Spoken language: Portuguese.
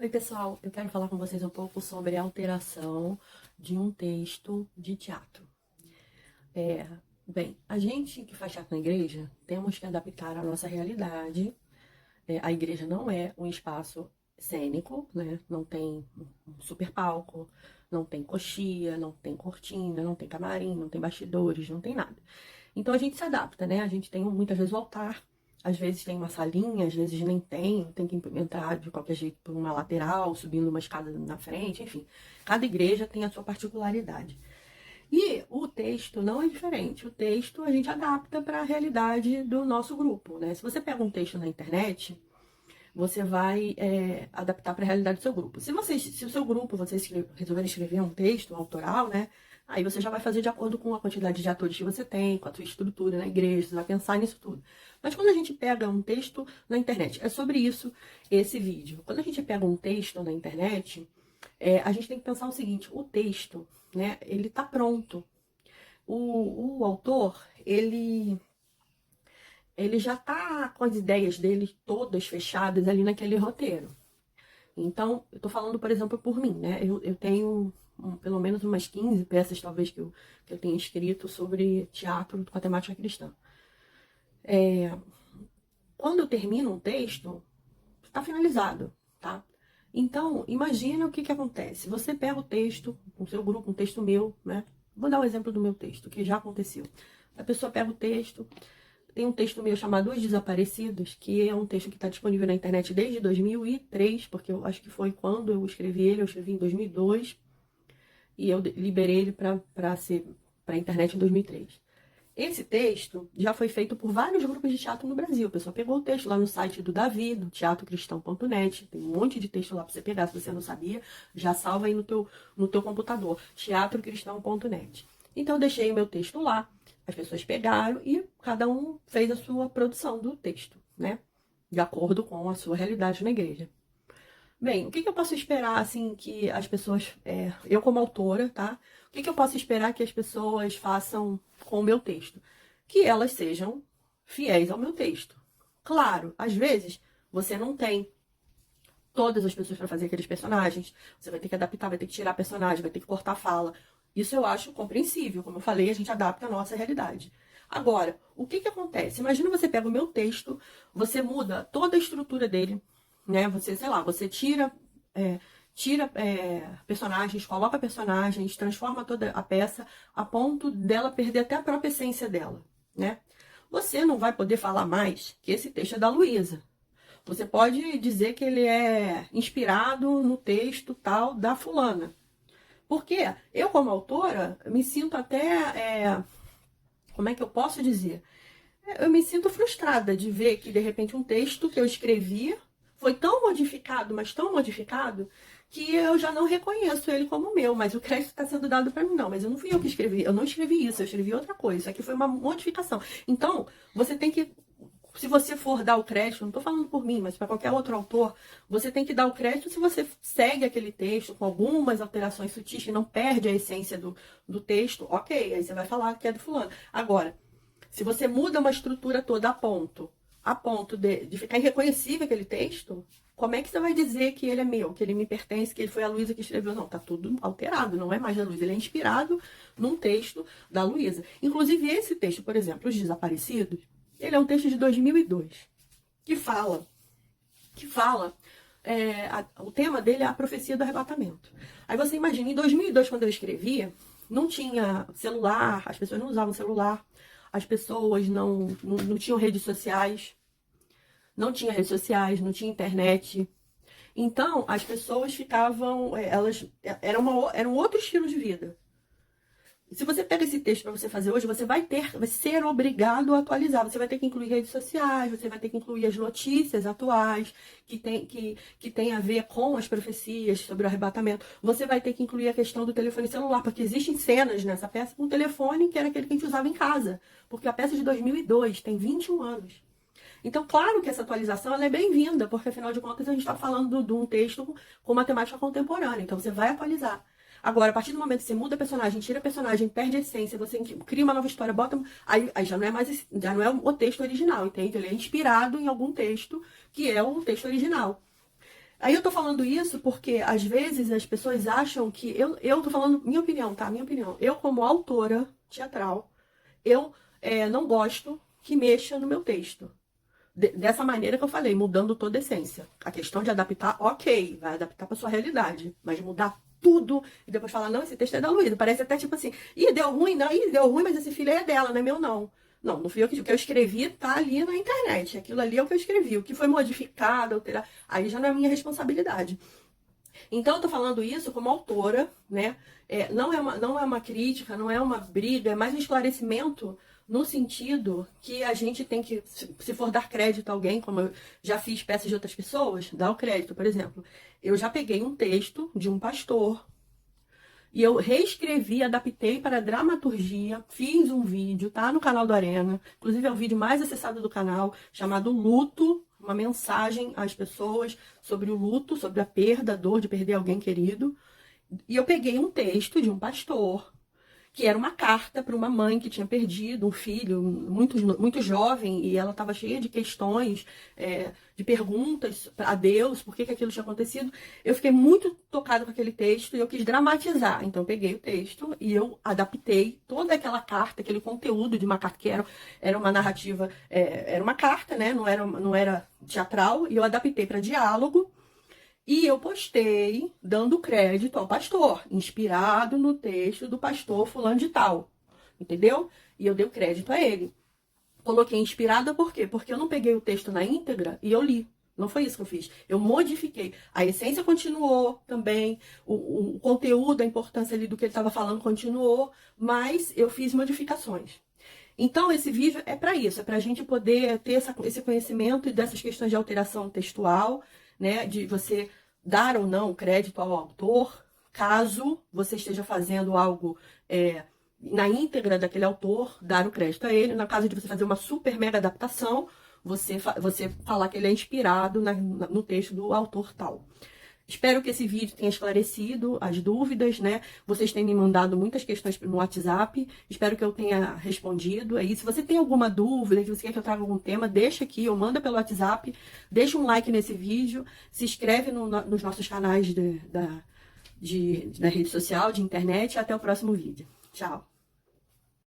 Oi, pessoal, eu quero falar com vocês um pouco sobre a alteração de um texto de teatro. Bem, a gente que faz teatro na igreja, temos que adaptar a nossa realidade. A igreja não é um espaço cênico, né? Não tem um super palco, não tem coxia, não tem cortina, não tem camarim, não tem bastidores, não tem nada. Então a gente se adapta, né? A gente tem muitas vezes o altar, às vezes tem uma salinha, às vezes nem tem que entrar de qualquer jeito por uma lateral, subindo uma escada na frente, enfim. Cada igreja tem a sua particularidade. E o texto não é diferente. O texto a gente adapta para a realidade do nosso grupo, né? Se você pega um texto na internet, você vai adaptar para a realidade do seu grupo. Se o seu grupo, vocês resolverem escrever um texto autoral, né? Aí você já vai fazer de acordo com a quantidade de atores que você tem, com a sua estrutura na igreja, você vai pensar nisso tudo. Mas quando a gente pega um texto na internet, é sobre isso esse vídeo. Quando a gente pega um texto na internet, a gente tem que pensar o seguinte: o texto, né, ele tá pronto. O autor, ele já tá com as ideias dele todas fechadas ali naquele roteiro. Então, eu tô falando, por exemplo, por mim, né? Eu tenho pelo menos umas 15 peças, talvez, que eu tenha escrito sobre teatro com a temática cristã. Quando eu termino um texto, está finalizado, tá? Então, imagina o que acontece. Você pega o texto, o seu grupo, um texto meu, né? Vou dar um exemplo do meu texto, que já aconteceu. A pessoa pega o texto, tem um texto meu chamado Os Desaparecidos, que é um texto que está disponível na internet desde 2003, porque eu acho que foi quando eu escrevi ele, eu escrevi em 2002, e eu liberei ele para a internet em 2003. Esse texto já foi feito por vários grupos de teatro no Brasil. A pessoa pegou o texto lá no site do Davi, do teatrocristão.net. Tem um monte de texto lá para você pegar. Se você não sabia, já salva aí no teu computador. teatrocristão.net. Então eu deixei o meu texto lá. As pessoas pegaram e cada um fez a sua produção do texto, né? De acordo com a sua realidade na igreja. Bem, o que eu posso esperar, assim, que as pessoas... eu como autora, tá? O que eu posso esperar que as pessoas façam com o meu texto? Que elas sejam fiéis ao meu texto. Claro, às vezes, você não tem todas as pessoas para fazer aqueles personagens. Você vai ter que adaptar, vai ter que tirar personagem, vai ter que cortar fala. Isso eu acho compreensível. Como eu falei, a gente adapta a nossa realidade. Agora, o que acontece? Imagina você pega o meu texto, você muda toda a estrutura dele, né? Você, sei lá, você tira personagens, coloca personagens, transforma toda a peça a ponto dela perder até a própria essência dela, né? Você não vai poder falar mais que esse texto é da Luísa. Você pode dizer que ele é inspirado no texto tal da fulana. Porque eu, como autora, me sinto até... como é que eu posso dizer? Eu me sinto frustrada de ver que, de repente, um texto que eu escrevi foi tão modificado, mas tão modificado, que eu já não reconheço ele como meu, mas o crédito está sendo dado para mim. Não, mas eu não fui eu que escrevi, eu não escrevi isso, eu escrevi outra coisa. Isso aqui foi uma modificação. Então, você tem que... Se você for dar o crédito, não estou falando por mim, mas para qualquer outro autor, você tem que dar o crédito se você segue aquele texto com algumas alterações sutis que não perde a essência do texto, ok, aí você vai falar que é do fulano. Agora, se você muda uma estrutura toda a ponto de ficar irreconhecível aquele texto, como é que você vai dizer que ele é meu, que ele me pertence, que ele foi a Luísa que escreveu? Não, tá tudo alterado, não é mais da Luísa, ele é inspirado num texto da Luísa. Inclusive esse texto, por exemplo, Os Desaparecidos, ele é um texto de 2002, que fala, o tema dele é a profecia do arrebatamento. Aí você imagina, em 2002, quando eu escrevia, não tinha celular, as pessoas não usavam celular, as pessoas não tinham redes sociais, não tinha internet. Então, as pessoas ficavam, era um outro estilo de vida. Se você pega esse texto para você fazer hoje, você vai ser obrigado a atualizar. Você vai ter que incluir redes sociais, você vai ter que incluir as notícias atuais que tem a ver com as profecias sobre o arrebatamento. Você vai ter que incluir a questão do telefone celular, porque existem cenas nessa peça com um telefone que era aquele que a gente usava em casa. Porque a peça é de 2002 tem 21 anos. Então, claro que essa atualização ela é bem-vinda, porque afinal de contas a gente está falando de um texto com matemática contemporânea. Então, você vai atualizar. Agora, a partir do momento que você muda a personagem, tira a personagem, perde a essência, você cria uma nova história, bota... Aí já não é mais, já não é o texto original, entende? Ele é inspirado em algum texto que é o texto original. Aí eu tô falando isso porque, às vezes, as pessoas acham que... Eu tô falando minha opinião, tá? Minha opinião. Eu, como autora teatral, eu não gosto que mexa no meu texto. Dessa maneira que eu falei, mudando toda a essência. A questão de adaptar, ok, vai adaptar pra sua realidade. Mas mudar tudo e depois falar, não, esse texto é da Luísa. Parece até tipo assim, ih, deu ruim, não, ih, deu ruim, mas esse filho é dela, não é meu, não. Não, não fui eu que... O que eu escrevi tá ali na internet. Aquilo ali é o que eu escrevi. O que foi modificado, alterado, aí já não é minha responsabilidade. Então, eu tô falando isso como autora, né? Não é uma crítica, não é uma briga, é mais um esclarecimento no sentido que a gente tem que, se for dar crédito a alguém, como eu já fiz peças de outras pessoas, dar o crédito, por exemplo. Eu já peguei um texto de um pastor e eu reescrevi, adaptei para dramaturgia, fiz um vídeo, tá no canal do Arena. Inclusive é o vídeo mais acessado do canal, chamado Luto, uma mensagem às pessoas sobre o luto, sobre a perda, a dor de perder alguém querido. E eu peguei um texto de um pastor, que era uma carta para uma mãe que tinha perdido um filho muito jovem, e ela estava cheia de questões, de perguntas a Deus, por que aquilo tinha acontecido. Eu fiquei muito tocada com aquele texto e eu quis dramatizar. Então eu peguei o texto e eu adaptei toda aquela carta, aquele conteúdo de uma carta que era uma narrativa, era uma carta, né? Não era teatral, e eu adaptei para diálogo. E eu postei dando crédito ao pastor, inspirado no texto do pastor fulano de tal, entendeu? E eu dei o crédito a ele. Coloquei inspirada por quê? Porque eu não peguei o texto na íntegra e eu li. Não foi isso que eu fiz. Eu modifiquei. A essência continuou também, o conteúdo, a importância ali do que ele estava falando continuou, mas eu fiz modificações. Então, esse vídeo é para isso, é para a gente poder ter esse conhecimento dessas questões de alteração textual, né, de você dar ou não crédito ao autor, caso você esteja fazendo algo na íntegra daquele autor, dar o crédito a ele. No caso de você fazer uma super mega adaptação, você falar que ele é inspirado no texto do autor tal. Espero que esse vídeo tenha esclarecido as dúvidas, né? Vocês têm me mandado muitas questões no WhatsApp. Espero que eu tenha respondido. É isso. Se você tem alguma dúvida, que você quer que eu traga algum tema, deixa aqui, ou manda pelo WhatsApp. Deixa um like nesse vídeo. Se inscreve nos nossos canais da rede social, de internet. E até o próximo vídeo. Tchau!